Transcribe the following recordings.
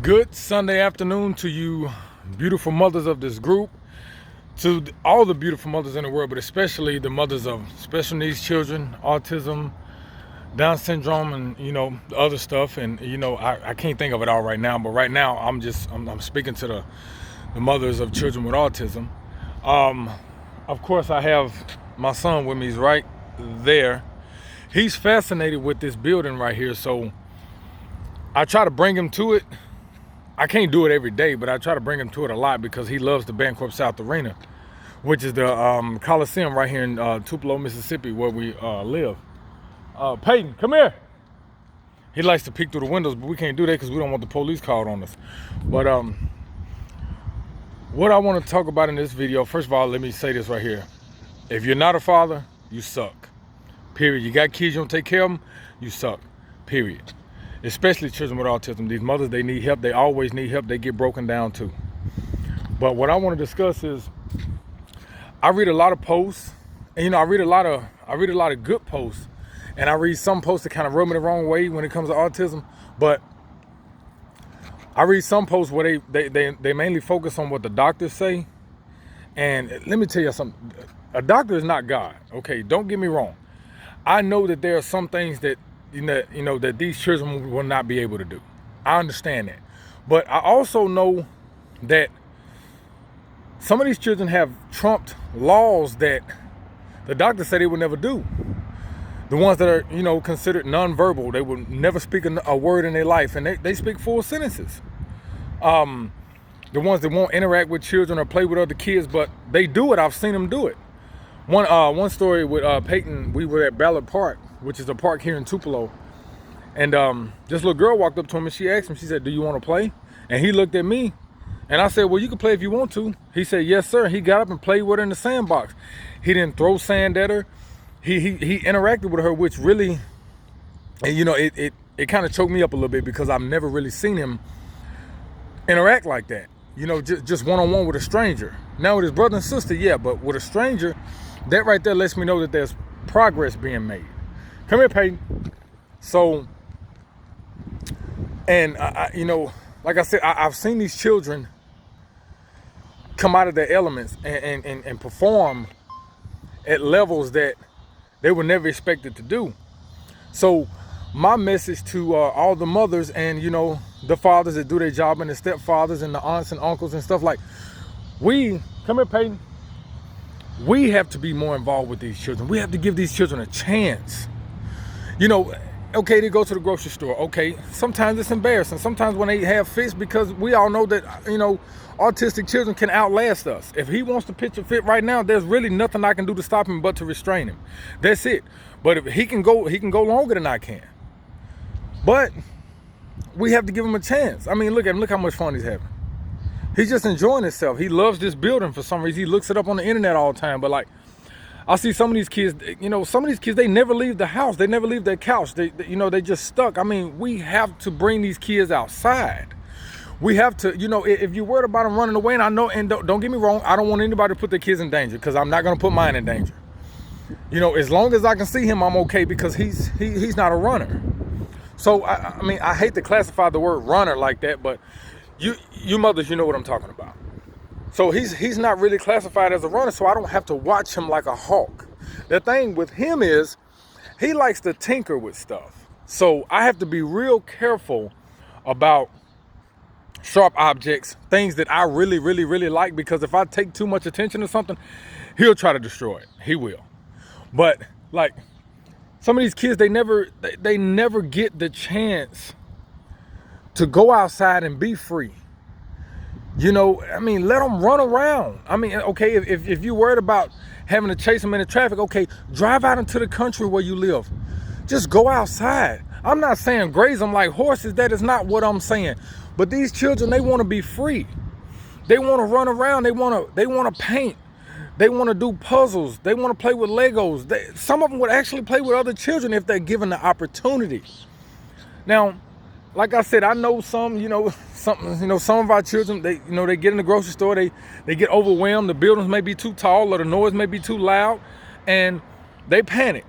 Good Sunday afternoon to you beautiful mothers of this group, to all the beautiful mothers in the world, but especially the mothers of special needs children, autism, Down syndrome, and the other stuff. And I can't think of it all right now, but right now I'm speaking to the mothers of children with autism. Of course, I have my son with me. He's right there. He's fascinated with this building right here, so I try to bring him to it. I can't do it every day, but I try to bring him to it a lot because he loves the Bancorp South Arena, which is the Coliseum right here in Tupelo, Mississippi, where we live. Peyton, come here. He likes to peek through the windows, but we can't do that because we don't want the police called on us. But what I want to talk about in this video, first of all, let me say this right here. If you're not a father, you suck. Period. You got kids, you don't take care of them, you suck. Period. Especially children with autism. These mothers, they need help. They always need help. They get broken down too. But what I want to discuss is, I read a lot of posts, and I read a lot of good posts, and I read some posts that kind of rub me the wrong way when it comes to autism. But I read some posts where they mainly focus on what the doctors say. And let me tell you something. A doctor is not God. Okay, don't get me wrong. I know that there are some things that that these children will not be able to do. I understand that. But I also know that some of these children have trumped laws that the doctors say they would never do. The ones that are, considered nonverbal, they will never speak a word in their life, and they speak full sentences. The ones that won't interact with children or play with other kids, but they do it. I've seen them do it. One story with Peyton, we were at Ballard Park, which is a park here in Tupelo. And this little girl walked up to him and she asked him, she said, "Do you want to play?" And he looked at me and I said, "Well, you can play if you want to." He said, "Yes, sir." He got up and played with her in the sandbox. He didn't throw sand at her. He interacted with her, which really, it kind of choked me up a little bit because I've never really seen him interact like that. Just one-on-one with a stranger. Now with his brother and sister, yeah, but with a stranger, that right there lets me know that there's progress being made. Come here, Peyton. So, and like I said, I've seen these children come out of their elements and perform at levels that they were never expected to do. So my message to all the mothers and the fathers that do their job, and the stepfathers and the aunts and uncles and stuff, like, come here, Peyton. We have to be more involved with these children. We have to give these children a chance. Okay, they go to the grocery store. Okay, sometimes it's embarrassing. Sometimes when they have fits, because we all know that, autistic children can outlast us. If he wants to pitch a fit right now, there's really nothing I can do to stop him but to restrain him. That's it. But if he can go longer than I can. But we have to give him a chance. I mean, look at him. Look how much fun he's having. He's just enjoying himself. He loves this building for some reason. He looks it up on the internet all the time. But like, I see some of these kids, they never leave the house. They never leave their couch. They just stuck. I mean, we have to bring these kids outside. We have to, if you're worried about them running away, and I know, and don't get me wrong, I don't want anybody to put their kids in danger, because I'm not going to put mine in danger. As long as I can see him, I'm okay, because he's not a runner. So, I mean, I hate to classify the word runner like that, but you mothers, you know what I'm talking about. So he's not really classified as a runner, so I don't have to watch him like a hawk. The thing with him is, he likes to tinker with stuff. So I have to be real careful about sharp objects, things that I really, really, really like, because if I take too much attention to something, he'll try to destroy it. He will. But like, some of these kids, they never get the chance to go outside and be free. I mean, let them run around. I mean, okay, if you're worried about having to chase them into traffic, okay, drive out into the country where you live. Just go outside. I'm not saying graze them like horses. That is not what I'm saying. But these children, they want to be free. They want to run around. They want to paint. They want to do puzzles. They want to play with Legos. Some of them would actually play with other children if they're given the opportunity. Now, like I said, I know some of our children, they get in the grocery store, they get overwhelmed. The buildings may be too tall, or the noise may be too loud, and they panic.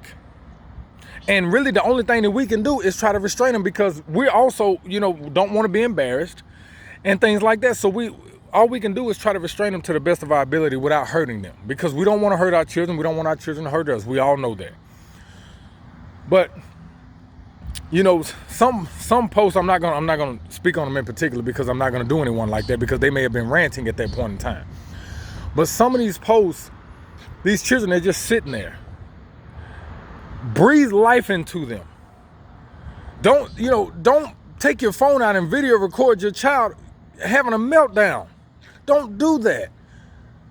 And really the only thing that we can do is try to restrain them, because we're also, don't want to be embarrassed. and things like that. So all we can do is try to restrain them to the best of our ability without hurting them, because we don't want to hurt our children. We don't want our children to hurt us. We all know that. But you know, some posts, I'm not gonna speak on them in particular, because I'm not gonna do anyone like that, because they may have been ranting at that point in time. But some of these posts, these children, they're just sitting there. Breathe life into them. Don't take your phone out and video record your child having a meltdown. Don't do that.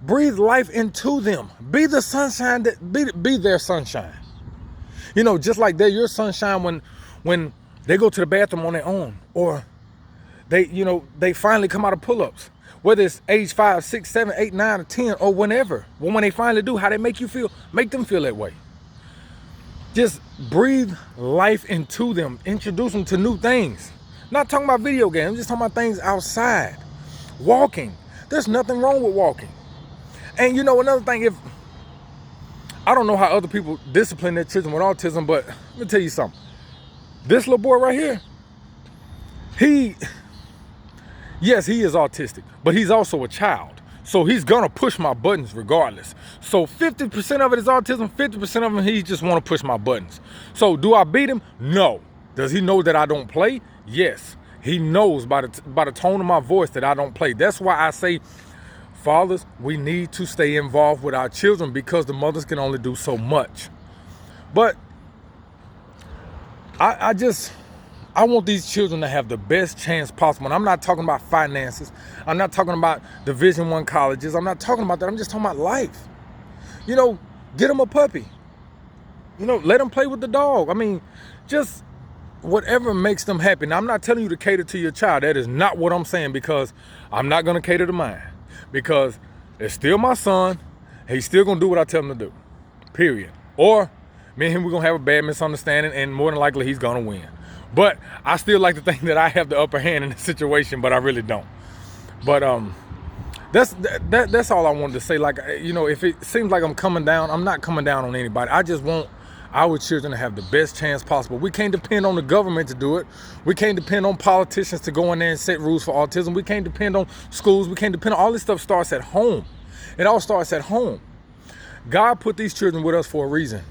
Breathe life into them. Be the sunshine be their sunshine. You know, just like they're your sunshine when they go to the bathroom on their own, or they finally come out of pull-ups, whether it's age 5, 6, 7, 8, 9, or 10, or whenever. When they finally do, how they make you feel, make them feel that way. Just breathe life into them. Introduce them to new things. Not talking about video games, I'm just talking about things outside. Walking. There's nothing wrong with walking. And you know, another thing, I don't know how other people discipline their children with autism, but let me tell you something. This little boy right here, yes, he is autistic, but he's also a child. So he's gonna push my buttons regardless. So 50% of it is autism, 50% of it he just wanna push my buttons. So do I beat him? No. Does he know that I don't play? Yes. He knows by the tone of my voice that I don't play. That's why I say, fathers, we need to stay involved with our children, because the mothers can only do so much. But I want these children to have the best chance possible. And I'm not talking about finances. I'm not talking about Division I colleges. I'm not talking about that. I'm just talking about life. You know, get them a puppy. You know, let them play with the dog. I mean, just whatever makes them happy. Now, I'm not telling you to cater to your child. That is not what I'm saying, because I'm not going to cater to mine. Because it's still my son. He's still going to do what I tell him to do. Period. Or me and him, we're going to have a bad misunderstanding, and more than likely he's going to win. But I still like to think that I have the upper hand in the situation, but I really don't. But that's all I wanted to say. Like, you know, if it seems like I'm coming down, I'm not coming down on anybody. I just want our children to have the best chance possible. We can't depend on the government to do it. We can't depend on politicians to go in there and set rules for autism. We can't depend on schools. We can't depend on all this stuff. Starts at home. It all starts at home. God put these children with us for a reason.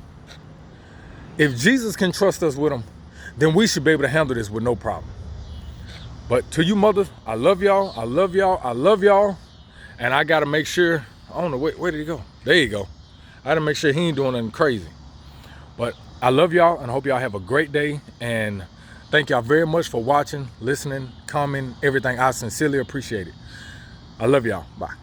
If Jesus can trust us with them, then we should be able to handle this with no problem. But to you mothers, I love y'all. I love y'all. I love y'all. And I got to make sure, I don't know, where did he go? There you go. I got to make sure he ain't doing nothing crazy. But I love y'all, and I hope y'all have a great day. And thank y'all very much for watching, listening, commenting, everything. I sincerely appreciate it. I love y'all. Bye.